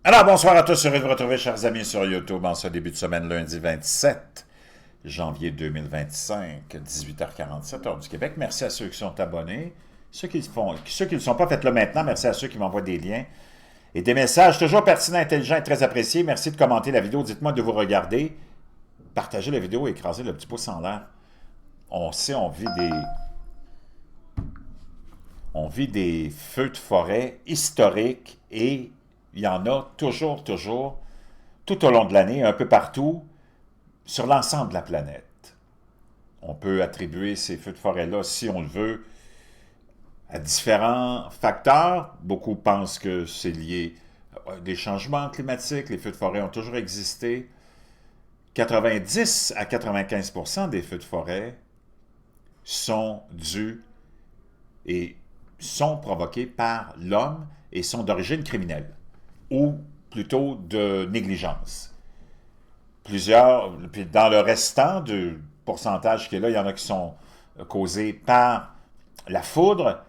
Alors, bonsoir à tous, heureux de vous retrouver, chers amis, sur YouTube en ce début de semaine, lundi 27 janvier 2025, 18h47, heure du Québec. Merci à ceux qui sont abonnés. Ceux qui ne le sont pas, faites-le maintenant. Merci à ceux qui m'envoient des liens et des messages toujours pertinents, intelligents et très appréciés. Merci de commenter la vidéo. Dites-moi de vous regarder. Partagez la vidéo et écrasez le petit pouce en l'air. On sait, on vit des feux de forêt historiques et il y en a toujours, tout au long de l'année, un peu partout, sur l'ensemble de la planète. On peut attribuer ces feux de forêt-là, si on le veut, à différents facteurs. Beaucoup pensent que c'est lié à des changements climatiques. Les feux de forêt ont toujours existé. 90 à 95% des feux de forêt sont dus et sont provoqués par l'homme et sont d'origine criminelle, ou plutôt de négligence. Puis dans le restant du pourcentage qui est là, il y en a qui sont causés par la foudre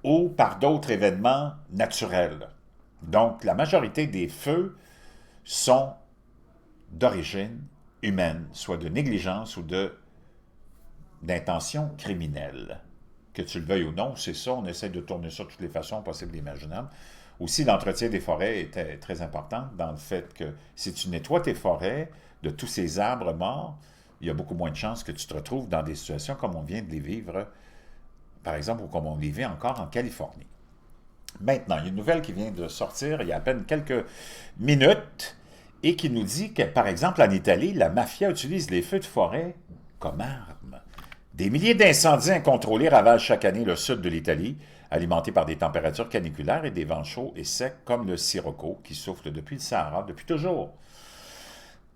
ou par d'autres événements naturels. Donc, la majorité des feux sont d'origine humaine, soit de négligence ou d'intention criminelle. Que tu le veuilles ou non, c'est ça, on essaie de tourner ça de toutes les façons possibles et imaginables. Aussi, l'entretien des forêts est très important dans le fait que si tu nettoies tes forêts de tous ces arbres morts, il y a beaucoup moins de chances que tu te retrouves dans des situations comme on vient de les vivre, par exemple, ou comme on les vit encore en Californie. Maintenant, il y a une nouvelle qui vient de sortir il y a à peine quelques minutes et qui nous dit que, par exemple, en Italie, la mafia utilise les feux de forêt comme arme. Des milliers d'incendies incontrôlés ravagent chaque année le sud de l'Italie, alimentés par des températures caniculaires et des vents chauds et secs comme le sirocco qui souffle depuis le Sahara depuis toujours.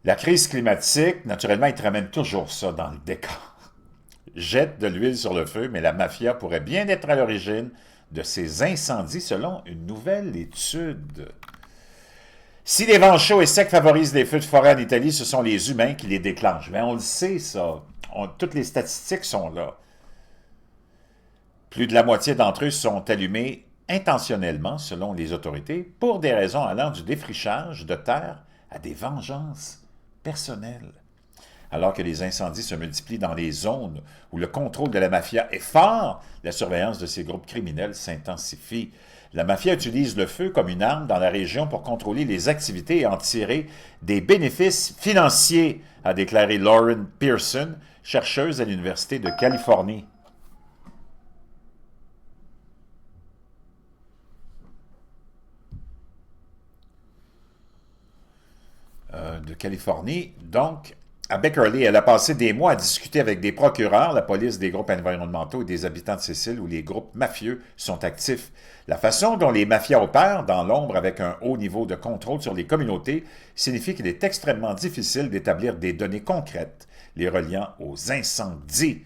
La crise climatique, naturellement, il te ramène toujours ça dans le décor. Jette de l'huile sur le feu, mais la mafia pourrait bien être à l'origine de ces incendies selon une nouvelle étude. Si les vents chauds et secs favorisent les feux de forêt en Italie, ce sont les humains qui les déclenchent. Mais on le sait, ça. Toutes les statistiques sont là. Plus de la moitié d'entre eux sont allumés intentionnellement, selon les autorités, pour des raisons allant du défrichage de terre à des vengeances personnelles. Alors que les incendies se multiplient dans les zones où le contrôle de la mafia est fort, la surveillance de ces groupes criminels s'intensifie. La mafia utilise le feu comme une arme dans la région pour contrôler les activités et en tirer des bénéfices financiers, a déclaré Lauren Pearson, chercheuse à l'Université de Californie. De Californie. Donc, à Beckerley, elle a passé des mois à discuter avec des procureurs, la police, des groupes environnementaux et des habitants de Sicile où les groupes mafieux sont actifs. La façon dont les mafias opèrent dans l'ombre avec un haut niveau de contrôle sur les communautés signifie qu'il est extrêmement difficile d'établir des données concrètes les reliant aux incendies,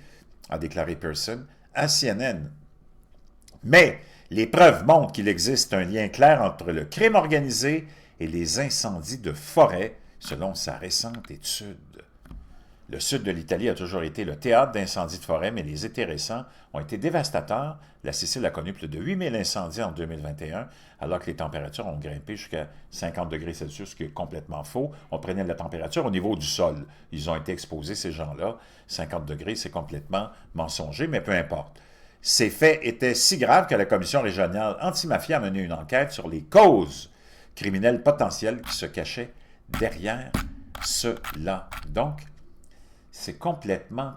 a déclaré Pearson à CNN. Mais les preuves montrent qu'il existe un lien clair entre le crime organisé et les incendies de forêt, selon sa récente étude. Le sud de l'Italie a toujours été le théâtre d'incendies de forêt, mais les étés récents ont été dévastateurs. La Sicile a connu plus de 8000 incendies en 2021, alors que les températures ont grimpé jusqu'à 50 degrés Celsius, ce qui est complètement faux. On prenait la température au niveau du sol. Ils ont été exposés, ces gens-là. 50 degrés, c'est complètement mensonger, mais peu importe. Ces faits étaient si graves que la Commission régionale antimafia a mené une enquête sur les causes criminelles potentielles qui se cachaient derrière cela. Donc, c'est complètement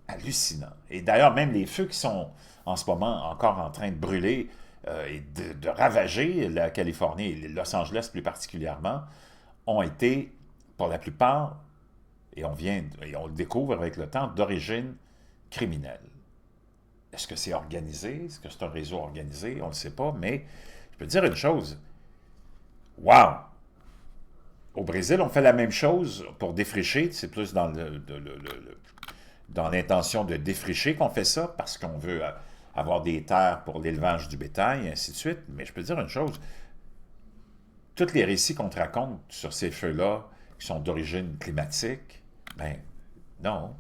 hallucinant. Et d'ailleurs, même les feux qui sont en ce moment encore en train de brûler et de ravager la Californie et Los Angeles plus particulièrement, ont été, pour la plupart, et on le découvre avec le temps, d'origine criminelle. Est-ce que c'est organisé? Est-ce que c'est un réseau organisé? On ne le sait pas, mais je peux te dire une chose. Wow! Au Brésil, on fait la même chose pour défricher. C'est plus dans l'intention de défricher qu'on fait ça, parce qu'on veut avoir des terres pour l'élevage du bétail, et ainsi de suite. Mais je peux te dire une chose. Tous les récits qu'on te raconte sur ces feux-là, qui sont d'origine climatique, ben non,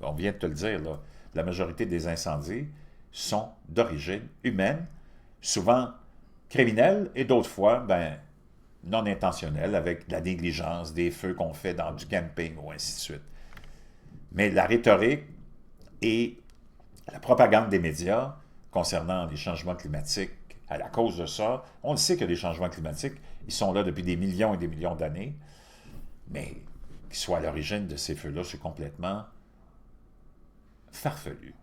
on vient de te le dire, là, la majorité des incendies sont d'origine humaine, souvent criminels et d'autres fois, ben, non intentionnels, avec de la négligence, des feux qu'on fait dans du camping ou ainsi de suite. Mais la rhétorique et la propagande des médias concernant les changements climatiques, à la cause de ça, on le sait que les changements climatiques, ils sont là depuis des millions et des millions d'années, mais qu'ils soient à l'origine de ces feux-là, c'est complètement farfelu.